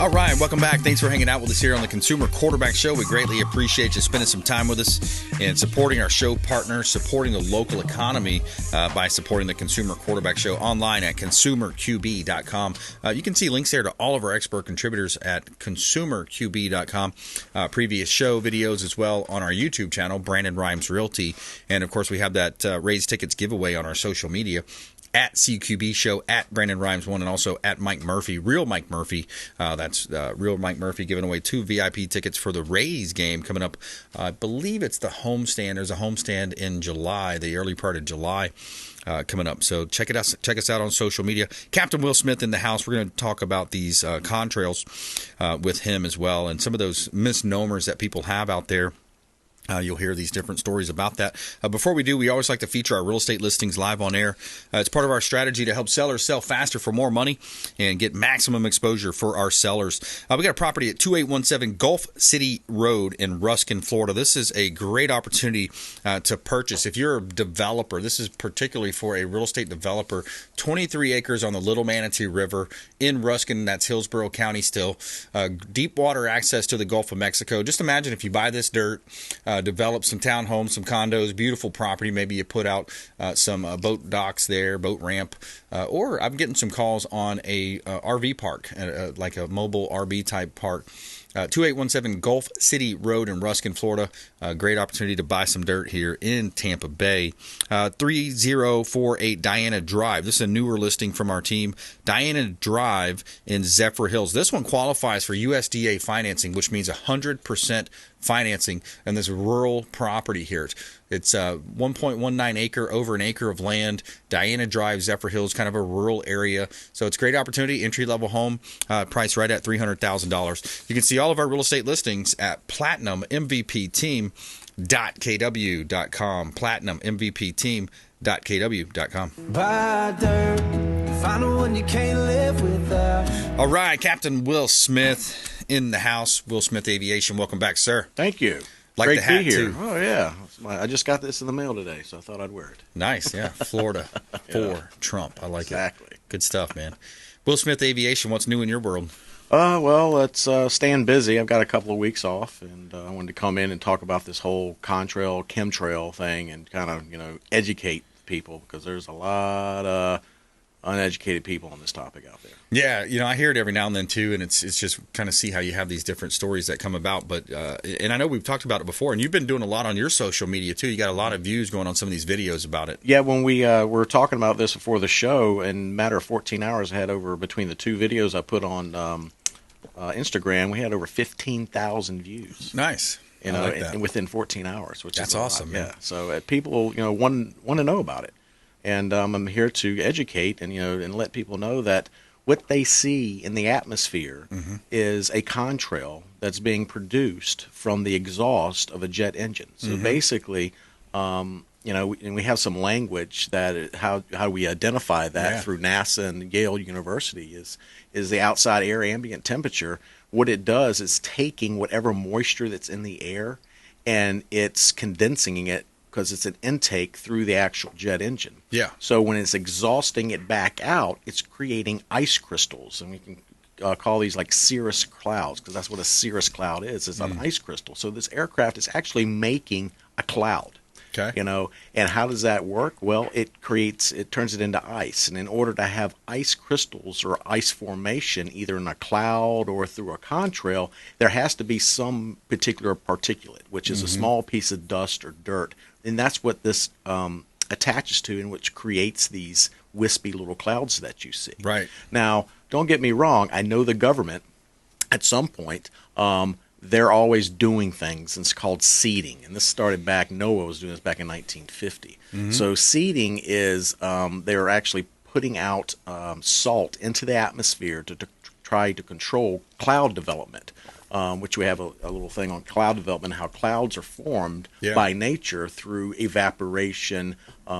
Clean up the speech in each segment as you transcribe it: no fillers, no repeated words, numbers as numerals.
All right, welcome back. Thanks for hanging out with us here on the Consumer Quarterback Show. We greatly appreciate you spending some time with us and supporting our show partners, supporting the local economy by supporting the Consumer Quarterback Show online at consumerqb.com. You can see links there to all of our expert contributors at consumerqb.com. Previous show videos as well on our YouTube channel, Brandon Rhymes Realty. And, of course, we have that Raise Tickets giveaway on our social media. At CQB Show, at Brandon Rhymes 1, and also at Mike Murphy, Real Mike Murphy. That's Real Mike Murphy giving away 2 VIP tickets for the Rays game coming up. I believe it's the homestand. There's a homestand in July, the early part of July coming up. So check us out on social media. Captain Will Smith in the house. We're going to talk about these contrails with him as well, and some of those misnomers that people have out there. You'll hear these different stories about that. Before we do, we always like to feature our real estate listings live on air. It's part of our strategy to help sellers sell faster for more money and get maximum exposure for our sellers. We got a property at 2817 Gulf City Road in Ruskin, Florida. This is a great opportunity to purchase. If you're a developer, this is particularly for a real estate developer. 23 acres on the Little Manatee River in Ruskin. That's Hillsborough County still. Deep water access to the Gulf of Mexico. Just imagine if you buy this dirt, develop some townhomes, some condos, beautiful property. Maybe you put out some boat docks there, boat ramp, or I'm getting some calls on a RV park, like a mobile RV type park. 2817 Gulf City Road in Ruskin, Florida. Great opportunity to buy some dirt here in Tampa Bay. 3048 Diana Drive. This is a newer listing from our team. Diana Drive in Zephyr Hills. This one qualifies for USDA financing, which means 100% financing in this rural property here. It's 1.19 acre, over an acre of land. Diana Drive, Zephyr Hills, kind of a rural area. So it's a great opportunity, entry-level home, priced right at $300,000. You can see all of our real estate listings at platinummvpteam.kw.com. platinummvpteam.kw.com. Buy dirt, find one you can't live without. All right, Captain Will Smith in the house. Will Smith Aviation, welcome back, sir. Thank you. Like Great the hat, to be here. too. Oh, yeah. I just got this in the mail today, so I thought I'd wear it. Nice, yeah. Florida for Trump. I like Exactly. it. Good stuff, man. Will Smith Aviation, what's new in your world? Well, let's staying busy. I've got a couple of weeks off, and I wanted to come in and talk about this whole contrail, chemtrail thing and kind of, educate people, because there's a lot of uneducated people on this topic out there. Yeah, I hear it every now and then too, and it's just kind of see how you have these different stories that come about. But and I know we've talked about it before, and you've been doing a lot on your social media too. You got a lot of views going on some of these videos about it. Yeah, when we were talking about this before the show, in a matter of 14 hours, I had over, between the two videos I put on Instagram, we had over 15,000 views. Nice. I like that. And within 14 hours, which that's is a lot. awesome. Man. Yeah, so people, want to know about it. And I'm here to educate and and let people know that what they see in the atmosphere is a contrail that's being produced from the exhaust of a jet engine. So basically, and we have some language that how we identify that through NASA and Yale University is the outside air ambient temperature. What it does is taking whatever moisture that's in the air and it's condensing it, because it's an intake through the actual jet engine. Yeah. So when it's exhausting it back out, it's creating ice crystals, and we can call these like cirrus clouds, because that's what a cirrus cloud is. It's an ice crystal. So this aircraft is actually making a cloud. Okay. And how does that work? Well, it turns it into ice, and in order to have ice crystals or ice formation, either in a cloud or through a contrail, there has to be some particular particulate, which is a small piece of dust or dirt. And that's what this attaches to, and which creates these wispy little clouds that you see. Right. Now, don't get me wrong. I know the government, at some point, they're always doing things. It's called seeding. And this started back, NOAA was doing this back in 1950. So seeding is they're actually putting out salt into the atmosphere to try to control cloud development. which we have a little thing on cloud development, how clouds are formed by nature through evaporation,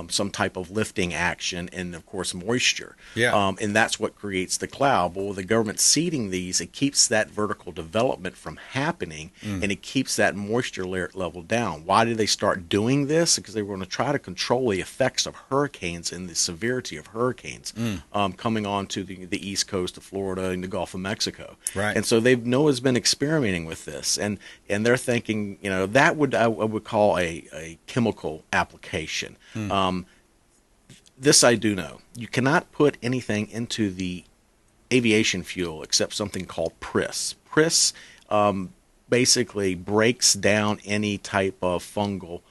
some type of lifting action, and of course moisture. And that's what creates the cloud. But with the government seeding these, it keeps that vertical development from happening, and it keeps that moisture level down. Why did they start doing this? Because they were going to try to control the effects of hurricanes and the severity of hurricanes coming onto the east coast of Florida and the Gulf of Mexico. And so NOAA's been experimenting with this, and they're thinking, that I would call a chemical application. This I do know. You cannot put anything into the aviation fuel except something called PRIS. PRIS basically breaks down any type of fungal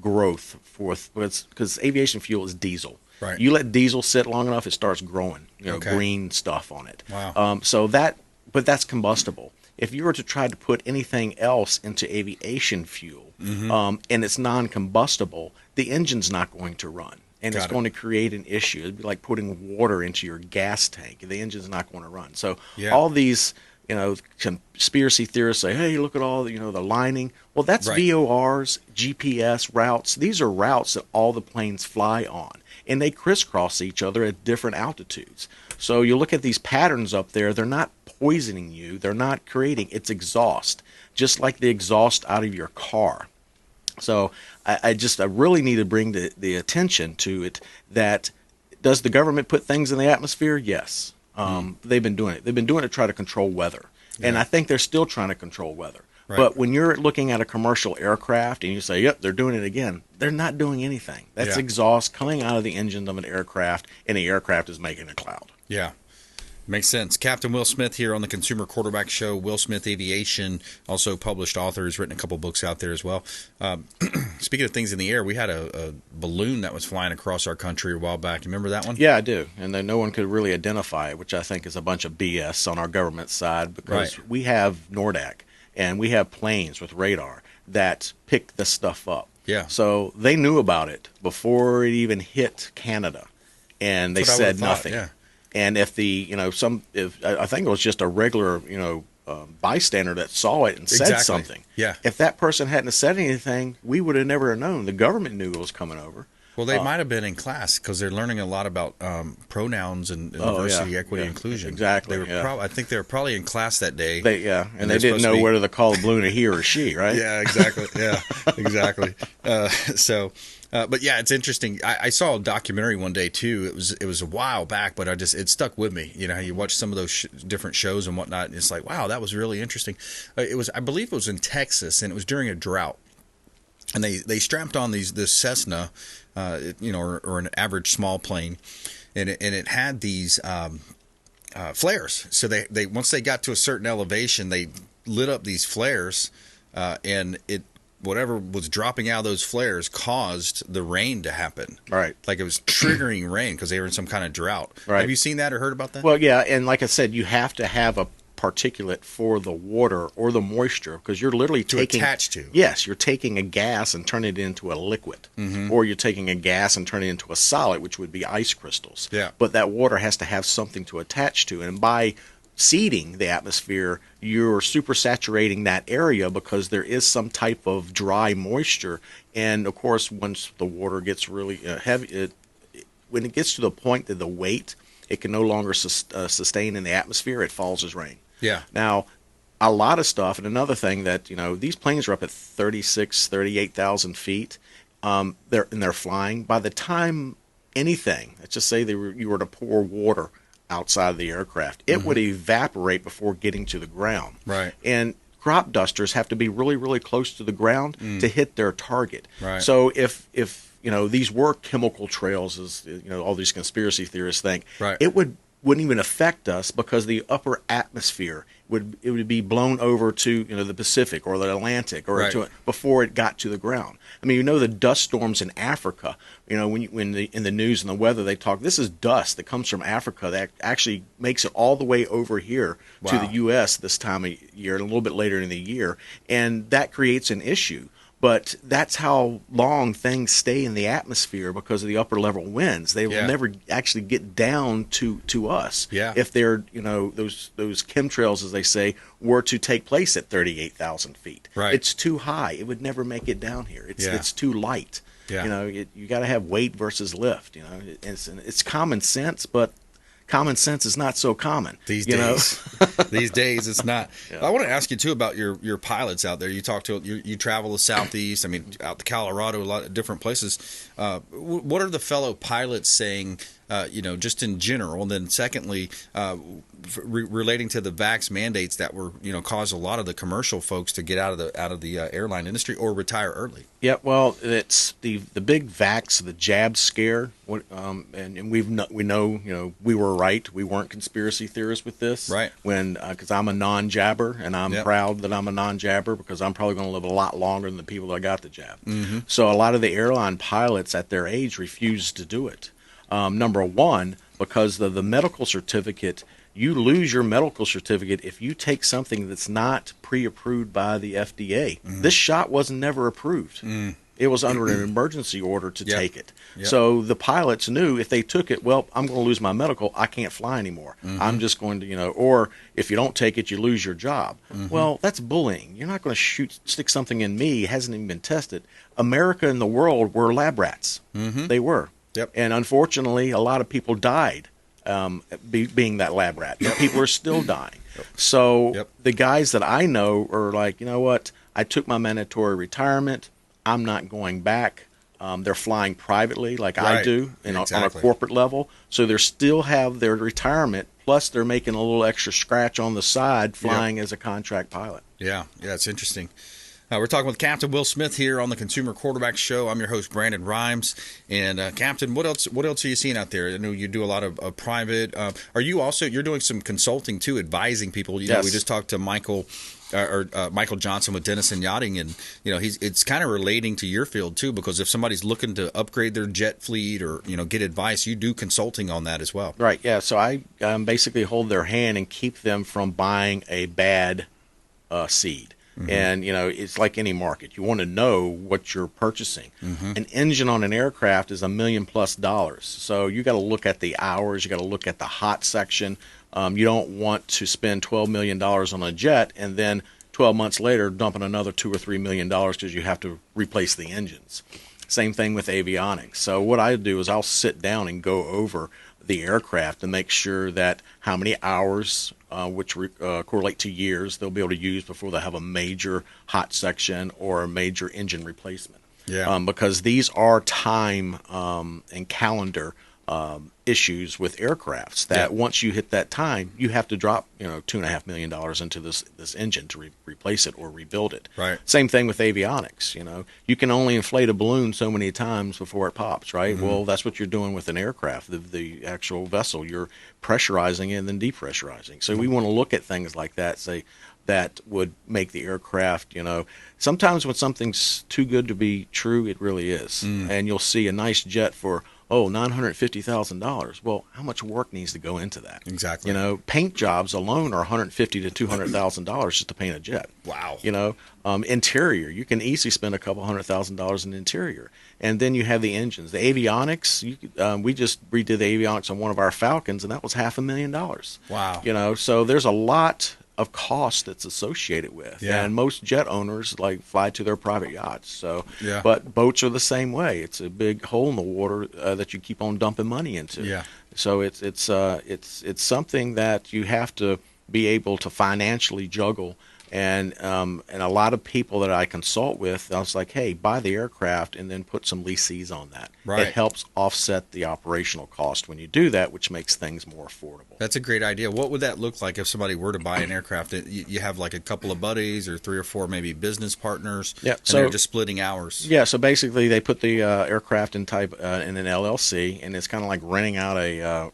growth because aviation fuel is diesel. You let diesel sit long enough, it starts growing, green stuff on it. But that's combustible. If you were to try to put anything else into aviation fuel and it's non-combustible, the engine's not going to run. And it's going to create an issue. It'd be like putting water into your gas tank. The engine's not going to run. So all these, conspiracy theorists say, hey, look at all the lining. Well, that's VORs, GPS routes. These are routes that all the planes fly on, and they crisscross each other at different altitudes. So you look at these patterns up there, they're not poisoning you. They're not creating, it's exhaust, just like the exhaust out of your car. So I really need to bring the attention to it that does the government put things in the atmosphere? Yes. They've been doing it. They've been doing it to try to control weather. And I think they're still trying to control weather. But when you're looking at a commercial aircraft and you say, yep, they're doing it again, they're not doing anything. That's exhaust coming out of the engine of an aircraft, and the aircraft is making a cloud. Makes sense. Captain Will Smith here on the Consumer Quarterback Show. Will Smith Aviation, also published author, has written a couple books out there as well. Speaking of things in the air, we had a balloon that was flying across our country a while back. You remember that one? Yeah, I do. And then no one could really identify it, which I think is a bunch of BS on our government side, because we have NORDAC and we have planes with radar that pick this stuff up. So they knew about it before it even hit Canada, and they said nothing. And if I think it was just a regular, bystander that saw it and said something. If that person hadn't said anything, we would have never known. The government knew it was coming over. Well, they might have been in class because they're learning a lot about pronouns and diversity, equity, inclusion. Exactly. I think they were probably in class that day. And they didn't know whether to call the balloon a he or a she, right? Exactly. Exactly. But yeah, it's interesting. I saw a documentary one day too. It was a while back, but it stuck with me. You watch some of those different shows and whatnot, and it's like, wow, that was really interesting. I believe it was in Texas, and it was during a drought, and they strapped on this Cessna, or an average small plane, and it had these flares. So they once they got to a certain elevation, they lit up these flares, and whatever was dropping out of those flares caused the rain to happen. Like it was triggering rain because they were in some kind of drought. Have you seen that or heard about that? Well, yeah, and like I said, you have to have a particulate for the water or the moisture, because you're literally attach to. Yes, you're taking a gas and turning it into a liquid, or you're taking a gas and turning it into a solid, which would be ice crystals. But that water has to have something to attach to, and by seeding the atmosphere, you're supersaturating that area because there is some type of dry moisture. And of course, once the water gets really heavy, when it gets to the point that the weight it can no longer sustain in the atmosphere, it falls as rain. Now, a lot of stuff, and another thing that these planes are up at 38,000 feet. They're flying. By the time anything, let's just say you were to pour water outside of the aircraft, it would evaporate before getting to the ground. And crop dusters have to be really, really close to the ground to hit their target. So if these were chemical trails, as all these conspiracy theorists think, it wouldn't even affect us because the upper atmosphere would be blown over to the Pacific or the Atlantic or before it got to the ground. I mean, the dust storms in Africa. In the news and the weather they talk, this is dust that comes from Africa that actually makes it all the way over here to the U.S. this time of year, and a little bit later in the year, and that creates an issue. But that's how long things stay in the atmosphere because of the upper level winds. They will never actually get down to us. Yeah. If they're, those chemtrails, as they say, were to take place at 38,000 feet. Right. It's too high. It would never make it down here. It's too light. Yeah. You got to have weight versus lift. It's common sense, but common sense is not so common these days. These days, it's not. Yeah. I want to ask you too about your pilots out there. You talk to you travel the Southeast. I mean, out to Colorado, a lot of different places. What are the fellow pilots saying? Just in general, and then secondly, relating to the vax mandates that were caused a lot of the commercial folks to get out of the airline industry or retire early. Yeah, well, it's the big vax, the jab scare, and we know we were right. We weren't conspiracy theorists with this, right? Because I'm a non-jabber, and I'm proud that I'm a non-jabber because I'm probably going to live a lot longer than the people that got the jab. Mm-hmm. So a lot of the airline pilots at their age refused to do it. Number one, because of the medical certificate, you lose your medical certificate if you take something that's not pre-approved by the FDA. Mm. This shot was never approved. Mm. It was under an emergency order to take it. Yep. So the pilots knew if they took it, well, I'm going to lose my medical. I can't fly anymore. Mm-hmm. I'm just going to, or if you don't take it, you lose your job. Mm-hmm. Well, that's bullying. You're not going to stick something in me. It hasn't even been tested. America and the world were lab rats. Mm-hmm. They were. Yep. And unfortunately, a lot of people died being that lab rat. Yep. People are still dying. Yep. So the guys that I know are like, you know what? I took my mandatory retirement. I'm not going back. They're flying privately like I do on a corporate level. So they still have their retirement, plus they're making a little extra scratch on the side flying as a contract pilot. Yeah, it's interesting. We're talking with Captain Will Smith here on the Consumer Quarterback Show. I'm your host, Brandon Rhymes. And Captain, what else are you seeing out there? I know you do a lot of private. Are you also you're doing some consulting too, advising people? You know, we just talked to Michael Johnson with Denison Yachting, and it's kind of relating to your field too, because if somebody's looking to upgrade their jet fleet or get advice, you do consulting on that as well. Right. Yeah. So I basically hold their hand and keep them from buying a bad seed. Mm-hmm. And, it's like any market. You want to know what you're purchasing. Mm-hmm. An engine on an aircraft is $1 million+. So you got to look at the hours. You got to look at the hot section. You don't want to spend $12 million on a jet and then 12 months later dumping another $2 or $3 million because you have to replace the engines. Same thing with avionics. So what I do is I'll sit down and go over the aircraft and make sure that how many hours, which correlate to years, they'll be able to use before they have a major hot section or a major engine replacement. Yeah. Because these are time and calendar issues with aircrafts that once you hit that time, you have to drop $2.5 million into this engine to replace it or rebuild it. Right. Same thing with avionics. You can only inflate a balloon so many times before it pops. Right. Mm-hmm. Well, that's what you're doing with an aircraft. The actual vessel, you're pressurizing it and then depressurizing. So we want to look at things like that. Say that would make the aircraft. Sometimes when something's too good to be true, it really is. And you'll see a nice jet for $950,000. Well, how much work needs to go into that? Exactly. Paint jobs alone are $150,000 to $200,000 just to paint a jet. Wow. Interior, you can easily spend a couple $100,000 in interior, and then you have the engines, the avionics. We just redid the avionics on one of our Falcons, and that was $500,000. Wow. So there's a lot of cost that's associated with. Yeah. And most jet owners fly to their private yachts. So, but boats are the same way. It's a big hole in the water that you keep on dumping money into. Yeah. So it's something that you have to be able to financially juggle. And a lot of people that I consult with, I was like, hey, buy the aircraft and then put some leasees on that. Right. It helps offset the operational cost when you do that, which makes things more affordable. That's a great idea. What would that look like if somebody were to buy an aircraft? You have a couple of buddies or 3 or 4 maybe business partners, and they're just splitting hours. Yeah, so basically they put the aircraft in an LLC, and it's kind of like renting out a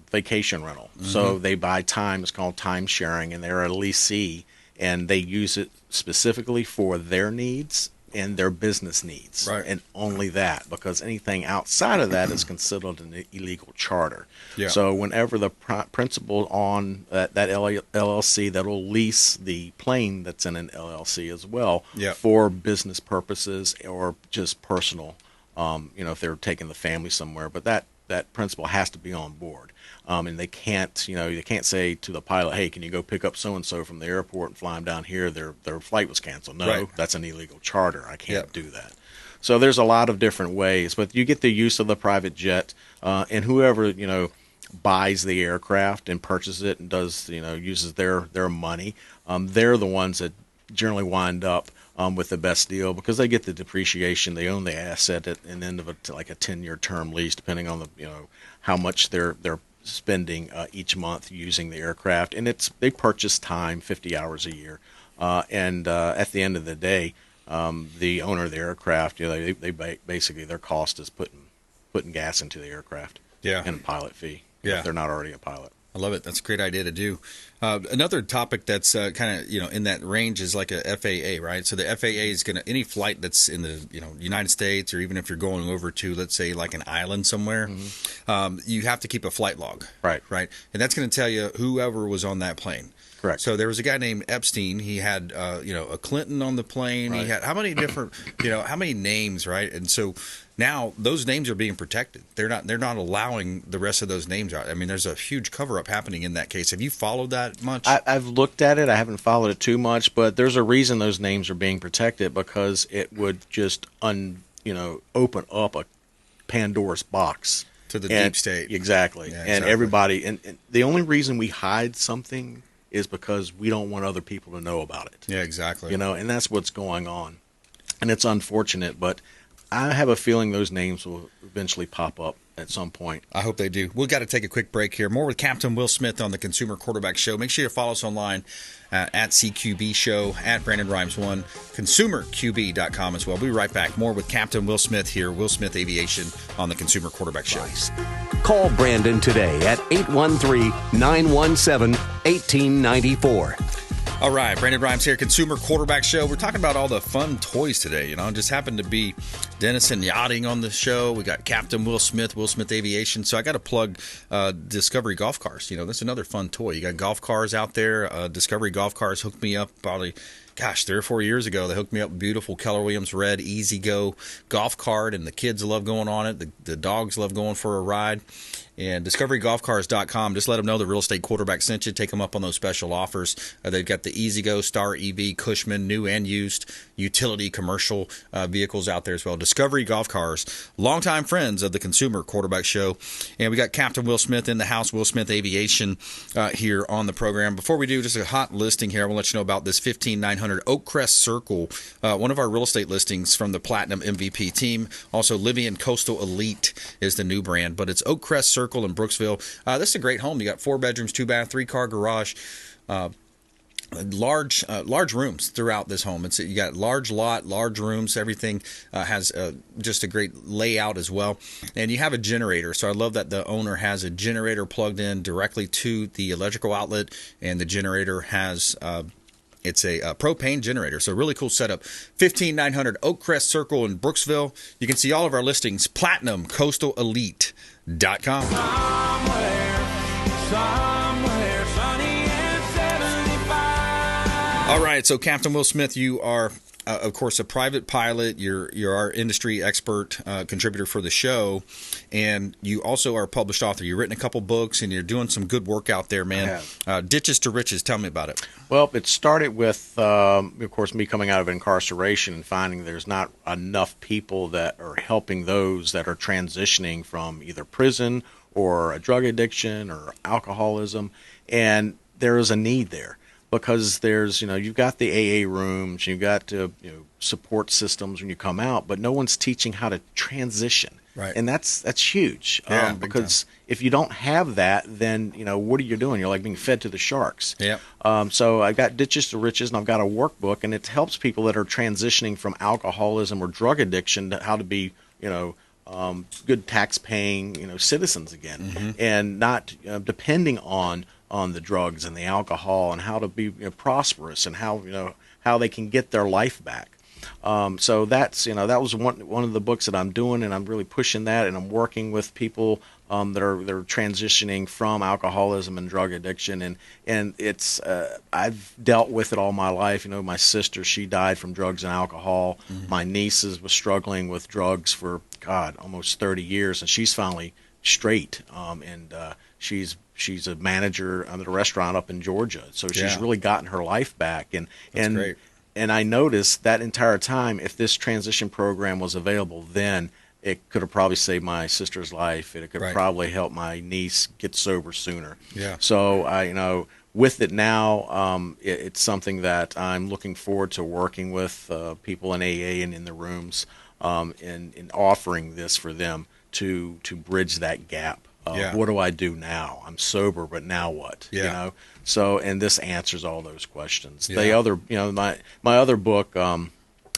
vacation rental. Mm-hmm. So they buy time. It's called time sharing, and they're a leasee. And they use it specifically for their needs. in their business needs, Right. and only that, because anything outside of that is considered an illegal charter. Yeah. So whenever the principal on that LLC that will lease the plane that's in an LLC as well, Yeah. for business purposes or just personal, if they're taking the family somewhere, but that principal has to be on board. And they can't say to the pilot, hey, can you go pick up so-and-so from the airport and fly them down here? Their flight was canceled. No, Right. that's an illegal charter. I can't Yep. do that. So there's a lot of different ways, but you get the use of the private jet, and whoever, buys the aircraft and purchases it and does, uses their money, they're the ones that generally wind up with the best deal, because they get the depreciation. They own the asset at an end of a 10-year term lease, depending on the, how much they're spending each month using the aircraft, and they purchase time, 50 hours a year, and at the end of the day, the owner of the aircraft, they basically, their cost is putting gas into the aircraft, Yeah. and a pilot fee, Yeah. if they're not already a pilot. I love it. That's a great idea to do. Another topic that's kind of in that range is like a FAA, right? So the FAA is going to, any flight that's in the United States, or even if you're going over to, let's say, like an island somewhere, you have to keep a flight log, Right. And that's going to tell you whoever was on that plane. Correct. So there was a guy named Epstein. He had, a Clinton on the plane. Right. He had how many different, how many names, right? And so now those names are being protected. They're not allowing the rest of those names out. I mean, there's a huge cover up happening in that case. Have you followed that much? I've looked at it. I haven't followed it too much, but there's a reason those names are being protected, because it would just open up a Pandora's box To the deep state. Exactly. Yeah, And exactly. everybody, and the only reason we hide something is because we don't want other people to know about it. Yeah, exactly. And that's what's going on. And it's unfortunate, but I have a feeling those names will eventually pop up at some point. I hope they do. We've got to take a quick break here. More with Captain Will Smith on the Consumer Quarterback Show. Make sure you follow us online at CQB Show, at Brandon Rhymes1, consumerqb.com as well. We'll be right back. More with Captain Will Smith here, Will Smith Aviation, on the Consumer Quarterback Show. Call Brandon today at 813-917-1894. All right, Brandon Rhymes here, Consumer Quarterback Show. We're talking about all the fun toys today. Just happened to be Dennison Yachting on the show. We got Captain Will Smith Aviation. So I got to plug Discovery Golf Cars. That's another fun toy. You got golf cars out there. Discovery Golf Cars hooked me up probably, 3 or 4 years ago. They hooked me up with beautiful Keller Williams red Easy Go golf cart, and the kids love going on it. The dogs love going for a ride. And DiscoveryGolfCars.com, just let them know the Real Estate Quarterback sent you. Take them up on those special offers. They've got the Easy Go, Star EV, Cushman, new and used, utility, commercial vehicles out there as well. Discovery Golf Cars, longtime friends of the Consumer Quarterback Show. And we got Captain Will Smith in the house, Will Smith Aviation, here on the program. Before we do, just a hot listing here. I want to let you know about this 15900 Oakcrest Circle, one of our real estate listings from the Platinum MVP team. Also, Livian Coastal Elite is the new brand, but it's Oakcrest Circle in Brooksville. This is a great home. You got 4 bedrooms, 2 bath, 3-car garage, large rooms throughout this home. You got large lot, large rooms. Everything has just a great layout as well. And you have a generator. So I love that the owner has a generator plugged in directly to the electrical outlet, and the generator has it's a propane generator. So really cool setup. 15900 Oakcrest Circle in Brooksville. You can see all of our listings, PlatinumCoastalElite.com. Somewhere sunny and 75. All right, so Captain Will Smith, you are, of course, a private pilot. You're our industry expert contributor for the show, and you also are a published author. You've written a couple books, and you're doing some good work out there, man. Ditches to Riches. Tell me about it. Well, it started with, of course, me coming out of incarceration and finding there's not enough people that are helping those that are transitioning from either prison or a drug addiction or alcoholism, and there is a need there. Because there's, you've got the AA rooms, you've got support systems when you come out, but no one's teaching how to transition. Right. And that's huge. Yeah, because if you don't have that, then, what are you doing? You're like being fed to the sharks. Yeah. So I got Ditches to Riches, and I've got a workbook, and it helps people that are transitioning from alcoholism or drug addiction to how to be, good tax-paying, citizens again, and not depending on the drugs and the alcohol, and how to be prosperous, and how they can get their life back. So that's, that was one of the books that I'm doing, and I'm really pushing that, and I'm working with people that are transitioning from alcoholism and drug addiction, and it's I've dealt with it all my life. My sister, she died from drugs and alcohol. My nieces was struggling with drugs for almost 30 years, and she's finally straight, and she's a manager at a restaurant up in Georgia. So she's really gotten her life back, That's great. And I noticed that entire time, if this transition program was available then, it could have probably saved my sister's life. It could probably help my niece get sober sooner. Yeah. So with it now, it's something that I'm looking forward to working with people in AA and in the rooms, and offering this for them to bridge that gap. What do I do now? I'm sober, but now what? Yeah. So, and this answers all those questions. Yeah. The other, my other book,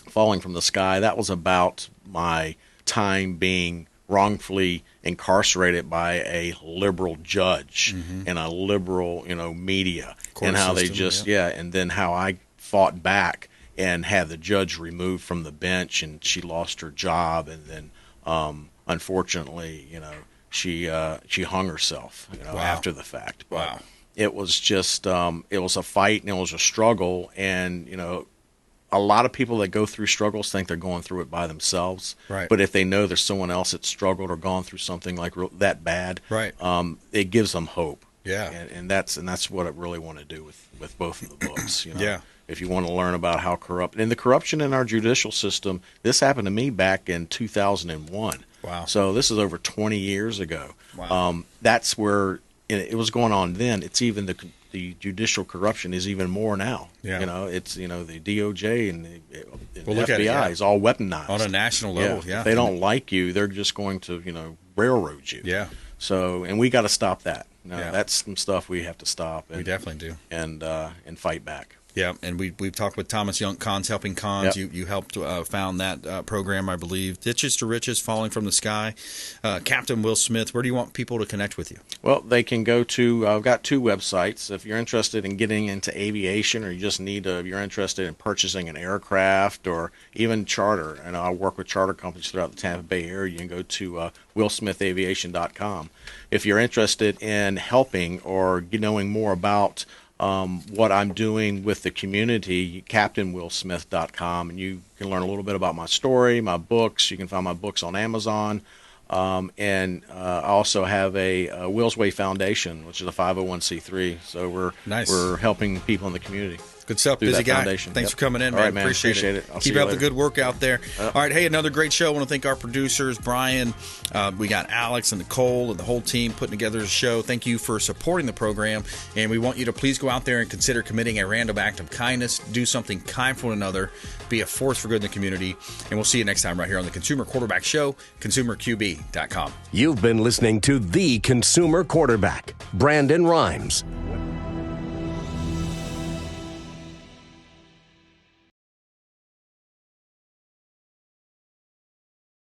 Falling from the Sky, that was about my time being wrongfully incarcerated by a liberal judge and a liberal, media, and how they just, and then how I fought back and had the judge removed from the bench, and she lost her job, and then, unfortunately, she hung herself, after the fact. But it was just, it was a fight, and it was a struggle, and, a lot of people that go through struggles think they're going through it by themselves. Right. But if they know there's someone else that's struggled or gone through something like that bad, it gives them hope. Yeah. And that's what I really want to do with both of the books. Yeah. If you want to learn about how corrupt, and the corruption in our judicial system, this happened to me back in 2001. Wow. So this is over 20 years ago. Wow. That's where it was going on then. It's even the judicial corruption is even more now. Yeah. It's the DOJ and the Look at FBI it, is all weaponized on a national level. Yeah. If they don't like you, they're just going to railroad you. Yeah. So, and we got to stop that. Yeah. That's some stuff we have to stop. We definitely do. And fight back. Yeah, and we've talked with Thomas Young, Cons Helping Cons. Yep. You helped found that program, I believe. Ditches to Riches, Falling from the Sky. Captain Will Smith, where do you want people to connect with you? Well, they can go to, I've got two websites. If you're interested in getting into aviation, or you just you're interested in purchasing an aircraft or even charter, and I work with charter companies throughout the Tampa Bay area, you can go to willsmithaviation.com. If you're interested in helping or knowing more about what I'm doing with the community, CaptainWillSmith.com, and you can learn a little bit about my story, my books. You can find my books on Amazon, and I also have a Will's Way Foundation, which is a 501c3. So we're helping people in the community. Good stuff, busy guy. Thanks for coming in, man. All right, man. Appreciate it. Keep up the good work out there. All right, hey, another great show. I want to thank our producers, Brian. We got Alex and Nicole and the whole team putting together the show. Thank you for supporting the program, and we want you to please go out there and consider committing a random act of kindness. Do something kind for one another. Be a force for good in the community, and we'll see you next time right here on the Consumer Quarterback Show, consumerqb.com. You've been listening to The Consumer Quarterback, Brandon Rhymes.